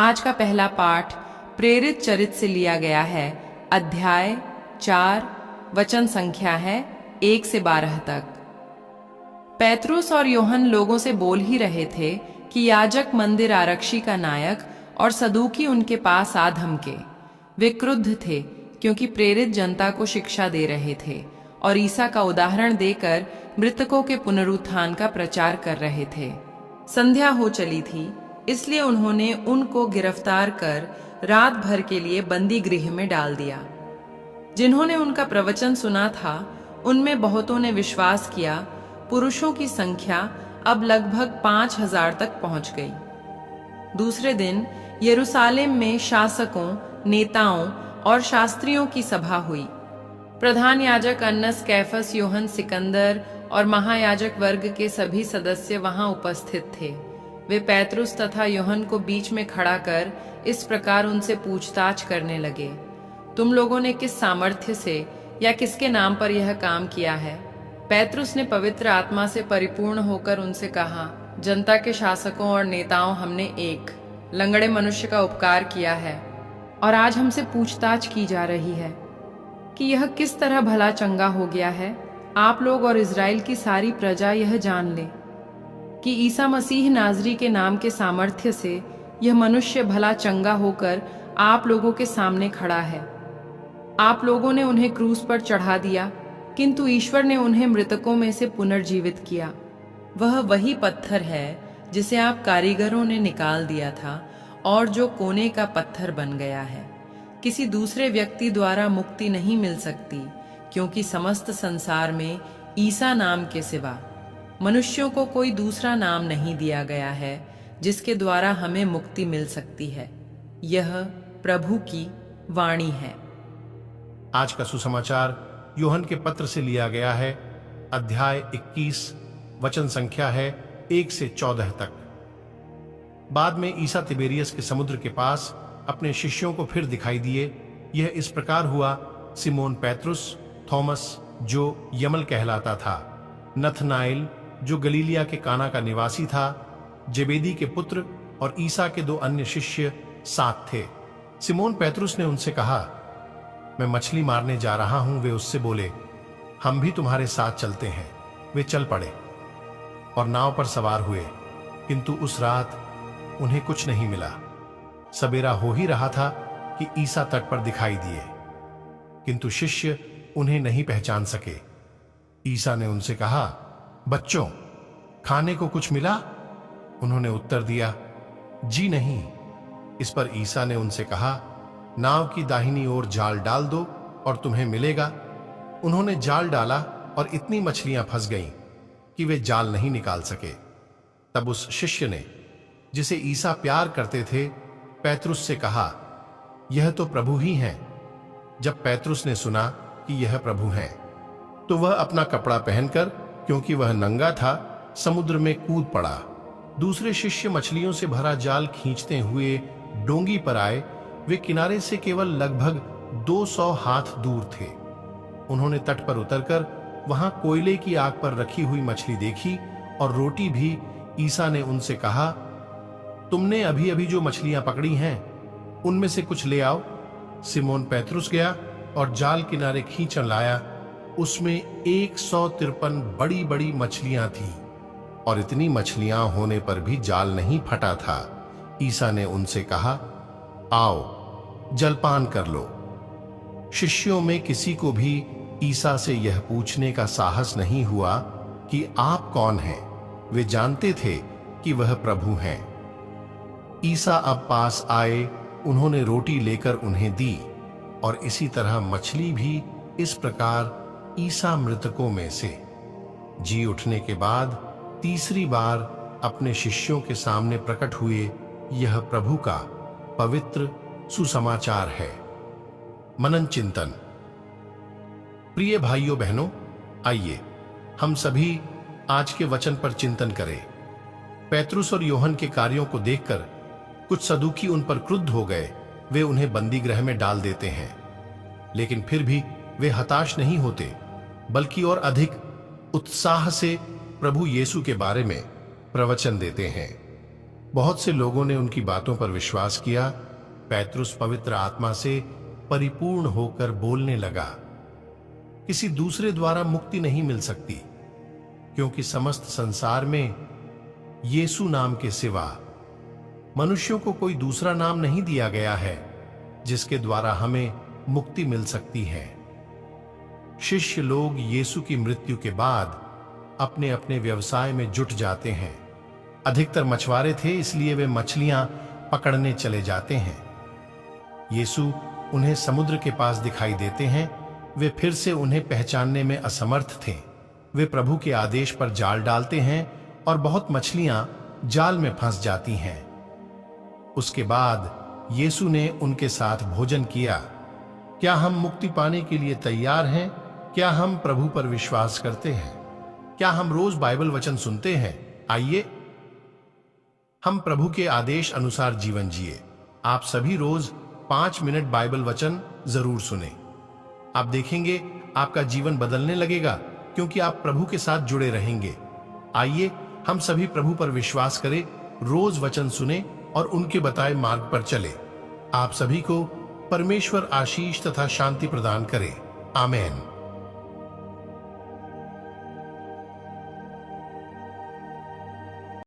आज का पहला पाठ प्रेरित चरित से लिया गया है। अध्याय 4, वचन संख्या है 1 से 12 तक। पैतरुस और यूहन्ना लोगों से बोल ही रहे थे कि याजक, मंदिर आरक्षी का नायक और सदूकी उनके पास आ धमके। वे क्रुद्ध थे क्योंकि प्रेरित जनता को शिक्षा दे रहे थे और ईसा का उदाहरण देकर मृतकों के पुनरुत्थान का प्रचार कर रहे थे। संध्या हो चली थी, इसलिए उन्होंने उनको गिरफ्तार कर रात भर के लिए बंदी गृह में डाल दिया। जिन्होंने उनका प्रवचन सुना था उनमें बहुतों ने विश्वास किया। पुरुषों की संख्या अब लगभग 5000 तक पहुंच गई। दूसरे दिन यरूशलेम में शासकों, नेताओं और शास्त्रियों की सभा हुई। प्रधान याजक अन्नस, कैफस, यूहन्ना, सिकंदर और महायाजक वर्ग के सभी सदस्य वहां उपस्थित थे। वे पैतरुस तथा यूहन्ना को बीच में खड़ा कर इस प्रकार उनसे पूछताछ करने लगे, तुम लोगों ने किस सामर्थ्य से या किसके नाम पर यह काम किया है? पैतरुस ने पवित्र आत्मा से परिपूर्ण होकर उनसे कहा, जनता के शासकों और नेताओं, हमने एक लंगड़े मनुष्य का उपकार किया है और आज हमसे पूछताछ की जा रही है कि यह किस तरह भला चंगा हो गया है। आप लोग और इज़राइल की सारी प्रजा यह जान ले कि ईसा मसीह नाज़री के नाम के सामर्थ्य से यह मनुष्य भला चंगा होकर आप लोगों के सामने खड़ा है। आप लोगों ने उन्हें क्रूस पर चढ़ा दिया, किंतु ईश्वर ने उन्हें मृतकों में से पुनर्जीवित किया। वह वही पत्थर है जिसे आप कारीगरों ने निकाल दिया था और जो कोने का पत्थर बन गया है। किसी दूसरे व्यक्ति द्वारा मुक्ति नहीं मिल सकती, क्योंकि समस्त संसार में ईसा नाम के सिवा मनुष्यों को कोई दूसरा नाम नहीं दिया गया है जिसके द्वारा हमें मुक्ति मिल सकती है। यह प्रभु की वाणी है। आज का सुसमाचार यूहन्ना के पत्र से लिया गया है। अध्याय 21, वचन संख्या है 1 से 14 तक। बाद में ईसा तिबेरियस के समुद्र के पास अपने शिष्यों को फिर दिखाई दिए। यह इस प्रकार हुआ, सिमोन पैतरुस, थॉमस जो यमल कहलाता था, नथनाएल जो गलीलिया के काना का निवासी था, जेबेदी के पुत्र और ईसा के 2 अन्य शिष्य साथ थे। सिमोन पैतरुस ने उनसे कहा, मैं मछली मारने जा रहा हूं। वे उससे बोले, हम भी तुम्हारे साथ चलते हैं। वे चल पड़े और नाव पर सवार हुए, किंतु उस रात उन्हें कुछ नहीं मिला। सवेरा हो ही रहा था कि ईसा तट पर दिखाई दिए, किंतु शिष्य उन्हें नहीं पहचान सके। ईसा ने उनसे कहा, बच्चों, खाने को कुछ मिला? उन्होंने उत्तर दिया, जी नहीं। इस पर ईसा ने उनसे कहा, नाव की दाहिनी ओर जाल डाल दो और तुम्हें मिलेगा। उन्होंने जाल डाला और इतनी मछलियां फंस गईं कि वे जाल नहीं निकाल सके। तब उस शिष्य ने, जिसे ईसा प्यार करते थे, पैतरुस से कहा, यह तो प्रभु ही हैं। जब पैतरुस ने सुना कि यह प्रभु हैं, तो वह अपना कपड़ा पहनकर, क्योंकि वह नंगा था, समुद्र में कूद पड़ा। दूसरे शिष्य मछलियों से भरा जाल खींचते हुए डोंगी पर आए। वे किनारे से केवल लगभग 200 हाथ दूर थे। उन्होंने तट पर उतरकर वहां कोयले की आग पर रखी हुई मछली देखी और रोटी भी। ईसा ने उनसे कहा, तुमने अभी अभी जो मछलियां पकड़ी हैं उनमें से कुछ ले आओ। सिमोन पैतरुस गया और जाल किनारे खींचकर लाया। उसमें 153 बड़ी बड़ी मछलियां थीं और इतनी मछलियां होने पर भी जाल नहीं फटा था। ईसा ने उनसे कहा, आओ जलपान कर लो। शिष्यों में किसी को भी ईसा से यह पूछने का साहस नहीं हुआ कि आप कौन हैं। वे जानते थे कि वह प्रभु हैं। ईसा अब पास आए, उन्होंने रोटी लेकर उन्हें दी और इसी तरह मछली भी। इस प्रकार ईसा मृतकों में से जी उठने के बाद तीसरी बार अपने शिष्यों के सामने प्रकट हुए। यह प्रभु का पवित्र सुसमाचार है। मनन चिंतन। प्रिय भाइयों बहनों, आइए हम सभी आज के वचन पर चिंतन करें। पैतरुस और यूहन्ना के कार्यों को देखकर कुछ सदूकी उन पर क्रुद्ध हो गए। वे उन्हें बंदी गृह में डाल देते हैं, लेकिन फिर भी वे हताश नहीं होते, बल्कि और अधिक उत्साह से प्रभु यीशु के बारे में प्रवचन देते हैं। बहुत से लोगों ने उनकी बातों पर विश्वास किया। पैतरुस पवित्र आत्मा से परिपूर्ण होकर बोलने लगा, किसी दूसरे द्वारा मुक्ति नहीं मिल सकती, क्योंकि समस्त संसार में यीशु नाम के सिवा मनुष्यों को कोई दूसरा नाम नहीं दिया गया है जिसके द्वारा हमें मुक्ति मिल सकती है। शिष्य लोग यीशु की मृत्यु के बाद अपने अपने व्यवसाय में जुट जाते हैं। अधिकतर मछुआरे थे, इसलिए वे मछलियां पकड़ने चले जाते हैं। यीशु उन्हें समुद्र के पास दिखाई देते हैं। वे फिर से उन्हें पहचानने में असमर्थ थे। वे प्रभु के आदेश पर जाल डालते हैं और बहुत मछलियां जाल में फंस जाती हैं। उसके बाद यीशु ने उनके साथ भोजन किया। क्या हम मुक्ति पाने के लिए तैयार हैं? क्या हम प्रभु पर विश्वास करते हैं? क्या हम रोज बाइबल वचन सुनते हैं? आइए हम प्रभु के आदेश अनुसार जीवन जिए। आप सभी रोज 5 मिनट बाइबल वचन जरूर सुने। आप देखेंगे आपका जीवन बदलने लगेगा, क्योंकि आप प्रभु के साथ जुड़े रहेंगे। आइए हम सभी प्रभु पर विश्वास करें, रोज वचन सुने और उनके बताए मार्ग पर चले। आप सभी को परमेश्वर आशीष तथा शांति प्रदान करे। आमेन।